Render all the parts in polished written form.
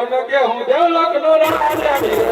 કોને કે હું દેવલોકનો રાજા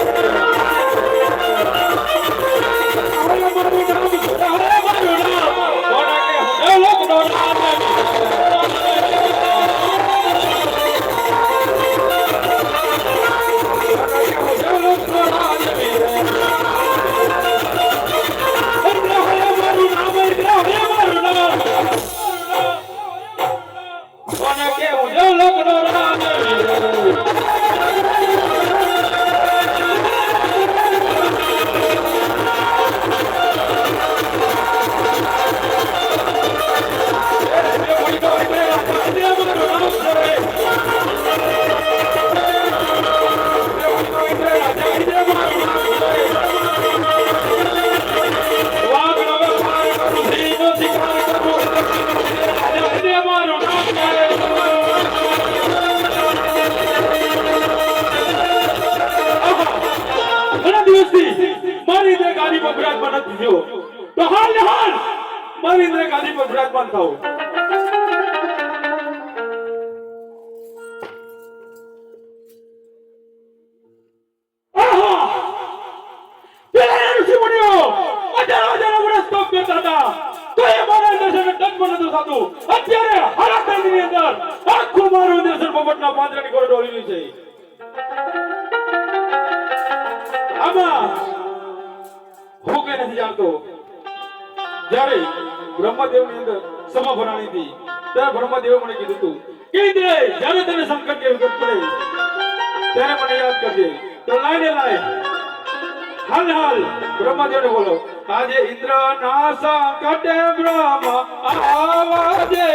જ્યારે બ્રહ્મદેવ ની અંદર સભા ભરાણી હતી ત્યારે બ્રહ્મદેવે મને કીધું હતું કે ઇન્દ્ર જ્યારે તને સંકટ કે વિકટ પડે ત્યારે મને યાદ કરજે તો લાય હાલ હાલ બ્રહ્મદેવને બોલો આજે ઇન્દ્ર ના સંકટે બ્રહ્મ આવાજે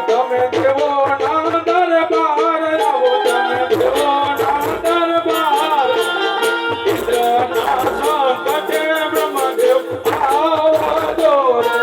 તમે દેવો ના દરબાર આવો તમે દેવો ના દરબાર ઇન્દ્ર ના સંકટે બ્રહ્મદેવ આવાજો રે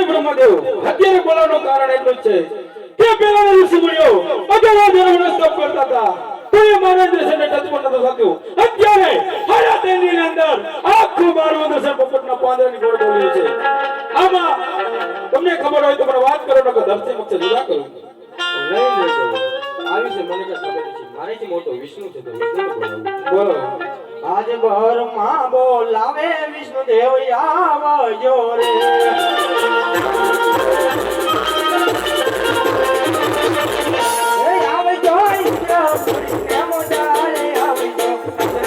બ્રહ્મદેવ અત્યારે બોલાવવાનું કારણ એટલું જ છે કે પેલા ઋષિ મુનિઓ અગર ધર્મનો સ્તપ કરતા હતા તો એ મારા દર્શનને ટચ પણ નતો થતું અત્યારે હરા તેની અંદર આખું મારું દર્શન પોપટના પાંદડાની ગોળ ડોલ્યું છે આમાં તમને ખબર હોય તો મને વાત કરો નકર ધરતી મુક્ત જુદા કરું આવી છે મને કઈ ખબર નથી મારીથી મોટો વિષ્ણુ છે તો વિષ્ણુ બોલો આજે બ્રહ્મા બોલાવે વિષ્ણુ દેવ આવજો રે આવજો ઇન્દ્ર મોજારે આવજો ઇન્દ્ર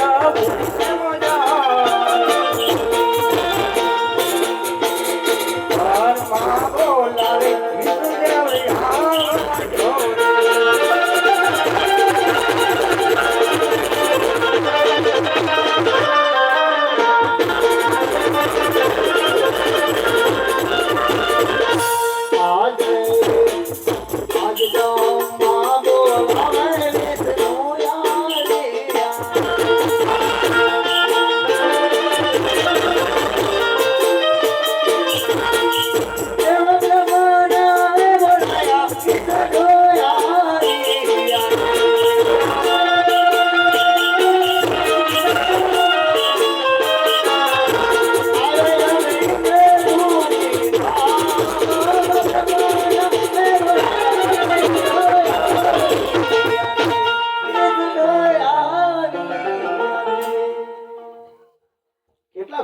બ્રહ્મા બોલાવે વિષ્ણુ દેવ આવજો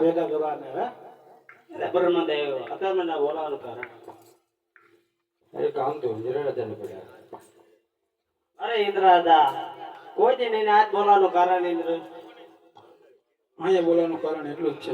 ભેગા કરવાને હે અરે બ્રહ્મદેવ અત્યારે મને બોલાવાનું કારણ અરે કામ તો ઇન્દ્રરાજાને પડ્યા. અરે ઇન્દ્ર દાદા કોઈ દી નહીં આજ બોલાવાનું કારણ ઇન્દ્ર અહીંયા બોલાવાનું કારણ એટલું જ છે.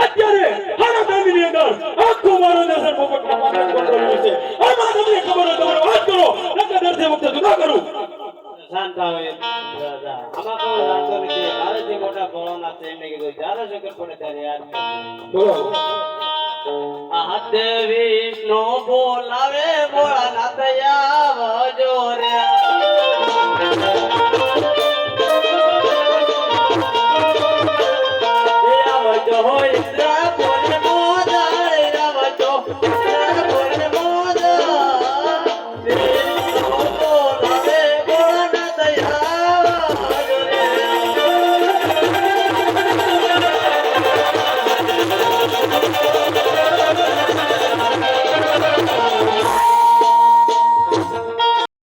અત્યારે હારા ટાઈમની અંદર આખો મારો દેશ પોપટમાં પાછળ પડી રહ્યો છે. આમાં તમને ખબર હોય તમારે વાત કરો, નકર દર્દે વખતે જુદા કરું. શાંત થાઓ દાદા આમાં કોઈ જાણતો નથી મારેથી મોટા ભોળાનાથ છે એમને કીધું જ્યારે શંકર પડે ત્યારે યાદ કરજો. બોલો. હાથ વિષ્ણુ બોલાવે ભોળાનાથ આવજો રે